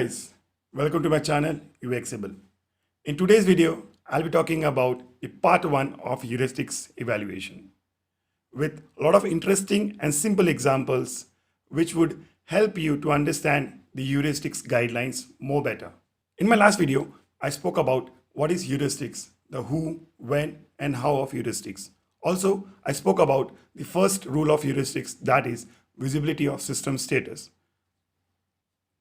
guys, welcome to my channel UXable. In today's video, I'll be talking about the part 1 of heuristics evaluation with a lot of interesting and simple examples which would help you to understand the heuristics guidelines more better. In my last video, I spoke about what is heuristics, the who, when and how of heuristics. Also, I spoke about the first rule of heuristics, that is visibility of system status.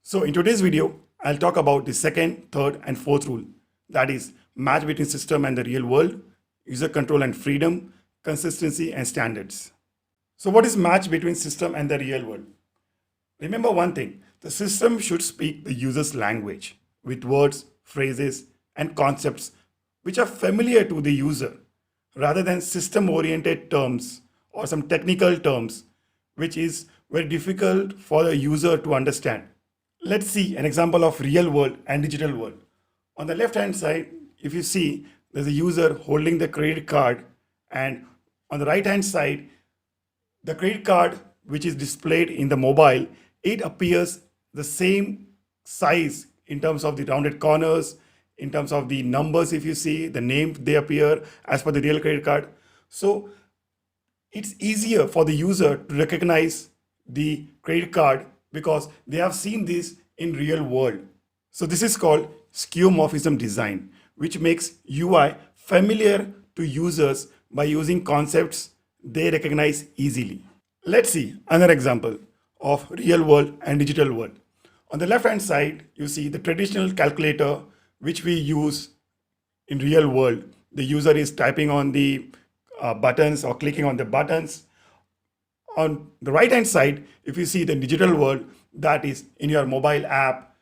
So in today's video, I'll talk about the second, third and fourth rule, that is match between system and the real world, user control and freedom, consistency and standards. So what is match between system and the real world? Remember one thing, the system should speak the user's language with words, phrases and concepts which are familiar to the user rather than system-oriented terms or some technical terms which is very difficult for the user to understand. Let's see an example of real world and digital world. On the left hand side, if you see, there's a user holding the credit card, and on the right hand side, the credit card which is displayed in the mobile, it appears the same size in terms of the rounded corners, in terms of the numbers. If you see the name, they appear as per the real credit card. So it's easier for the user to recognize the credit card because they have seen this in real world. So this is called skeuomorphism design, which makes UI familiar to users by using concepts they recognize easily. Let's see another example of real world and digital world. On the left hand side, you see the traditional calculator which we use in real world. The user is typing on the buttons or clicking on the buttons. On the right hand side, if you see the digital world, that is in your mobile app,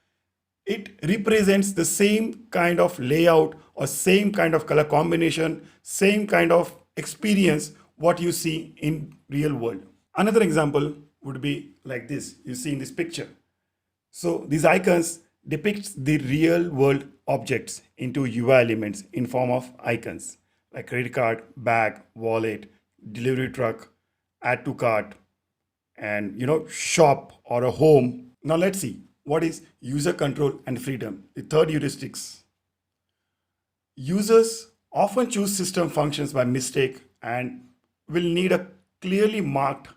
it represents the same kind of layout or same kind of color combination, same kind of experience what you see in real world. Another example would be like this, you see in this picture. So these icons depicts the real world objects into UI elements in form of icons like credit card, bag, wallet, delivery truck, add to cart, and shop or a home. Now let's see what is user control and freedom, the third heuristics. Users often choose system functions by mistake and will need a clearly marked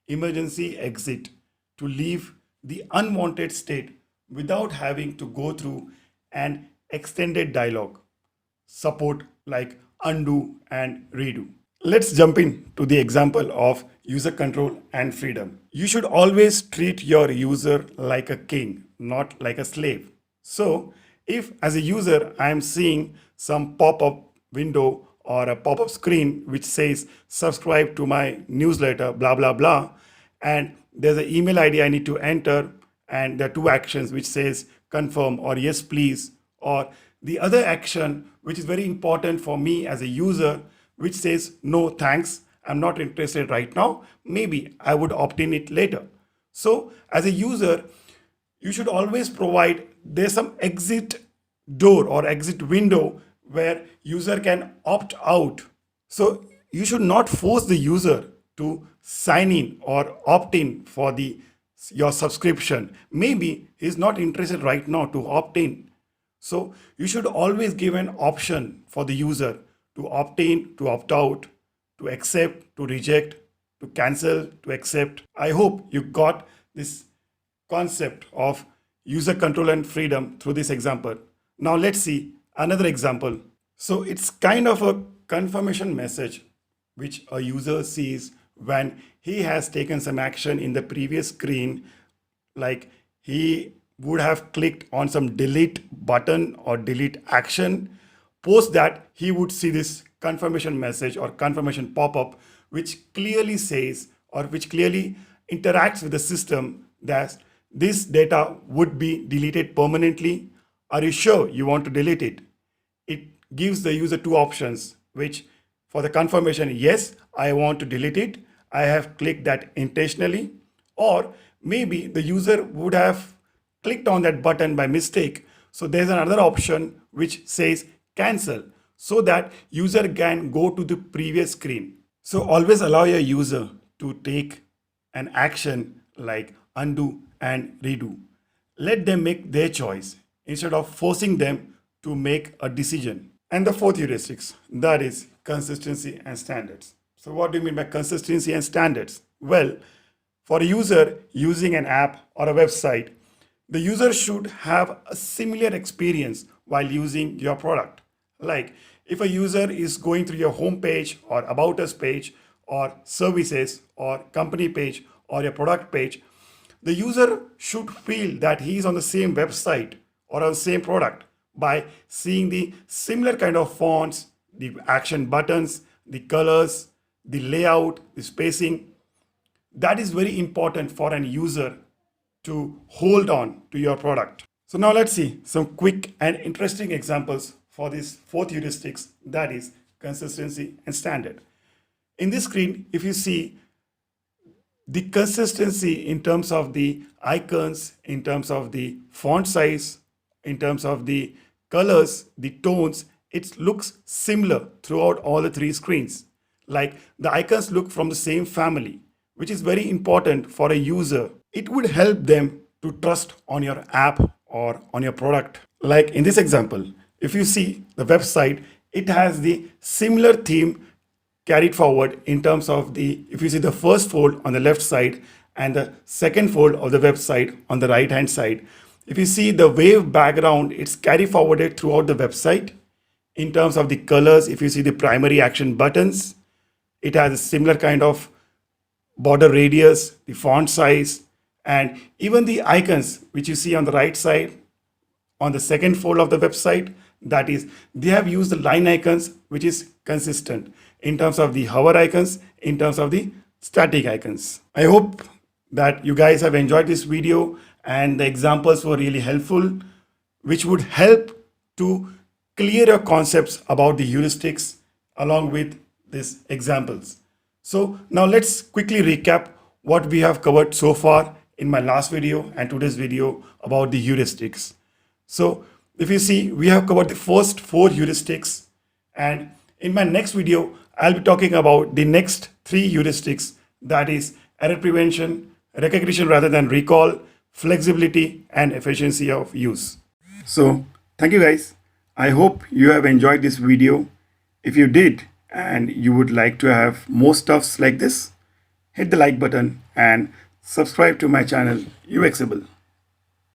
emergency exit to leave the unwanted state without having to go through an extended dialogue support like undo and redo. Let's jump into the example of user control and freedom. You should always treat your user like a king, not like a slave. So if as a user, I am seeing some pop-up window or a pop-up screen which says subscribe to my newsletter, blah, blah, blah, and there's an email ID I need to enter, and there are two actions which says confirm or yes, please, or the other action which is very important for me as a user, which says no thanks, I'm not interested right now, maybe I would opt in it later. So as a user, you should always provide there's some exit door or exit window where user can opt out. So you should not force the user to sign in or opt in for your subscription. Maybe he's not interested right now to opt in. So you should always give an option for the user to opt in, to opt out, to accept, to reject, to cancel, to accept. I hope you got this concept of user control and freedom through this example. Now let's see another example. So it's kind of a confirmation message which a user sees when he has taken some action in the previous screen, like he would have clicked on some delete button or delete action. Post that, he would see this confirmation message or confirmation pop-up which clearly says or which clearly interacts with the system that this data would be deleted permanently. Are you sure you want to delete it? It gives the user two options, which for the confirmation, yes, I want to delete it, I have clicked that intentionally, or maybe the user would have clicked on that button by mistake. So there's another option which says cancel, so that user can go to the previous screen. So always allow your user to take an action like undo and redo. Let them make their choice instead of forcing them to make a decision. And the fourth heuristics, that is consistency and standards. So what do you mean by consistency and standards? Well, for a user using an app or a website, the user should have a similar experience while using your product. Like if a user is going through your homepage or about us page or services or company page or your product page, the user should feel that he is on the same website or on the same product by seeing the similar kind of fonts, the action buttons, the colors, the layout, the spacing. That is very important for an user to hold on to your product. So now let's see some quick and interesting examples for this fourth heuristics, that is consistency and standard. In this screen, if you see the consistency in terms of the icons, in terms of the font size, in terms of the colors, the tones, it looks similar throughout all the three screens. Like the icons look from the same family, which is very important for a user. It would help them to trust on your app or on your product. Like in this example, if you see the website, it has the similar theme carried forward in terms of the, if you see the first fold on the left side and the second fold of the website on the right hand side, if you see the wave background, it's carried forwarded throughout the website. In terms of the colors, if you see the primary action buttons, it has a similar kind of border radius, the font size, and even the icons which you see on the right side on the second fold of the website, that is, they have used the line icons, which is consistent in terms of the hover icons, in terms of the static icons. I hope that you guys have enjoyed this video and the examples were really helpful, which would help to clear your concepts about the heuristics along with these examples. So now let's quickly recap what we have covered so far in my last video and today's video about the heuristics. So if you see, we have covered the first four heuristics, and in my next video, I'll be talking about the next three heuristics, that is error prevention, recognition rather than recall, flexibility, and efficiency of use. So thank you guys. I hope you have enjoyed this video. If you did and you would like to have more stuffs like this, hit the like button and subscribe to my channel UXable.